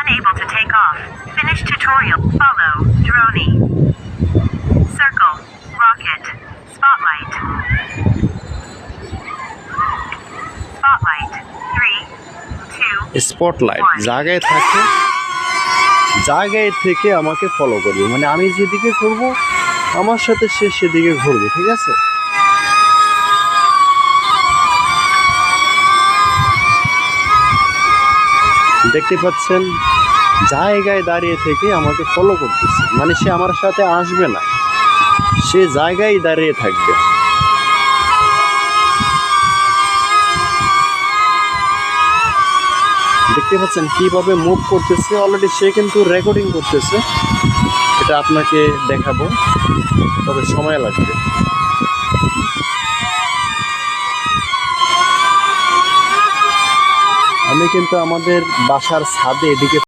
Unable to take off. Finish tutorial. Follow. Droney. Circle. Rocket. Spotlight. Spotlight. 3, 2, spotlight জায়গায় থাকে, জায়গায় থেকে আমাকে ফলো করবে, মানে আমি যেদিকে ঘুরবো আমার সাথে সে সেদিকে ঘুরবে, ঠিক আছে? দেখতে পাচ্ছেন জায়গায় দাঁড়িয়ে থেকে আমাকে ফলো করতেছে, মানে সে আমার সাথে আসবে না, সে জায়গায় দাঁড়িয়ে থাকবে। দেখতে পাচ্ছেন কিভাবে মুভ করতেছে, অলরেডি সে কিন্তু রেকর্ডিং করতেছে, এটা আপনাকে দেখাবো, তবে সময় লাগবে। আমি কিন্তু আমাদের বাসার ছাদে এদিকে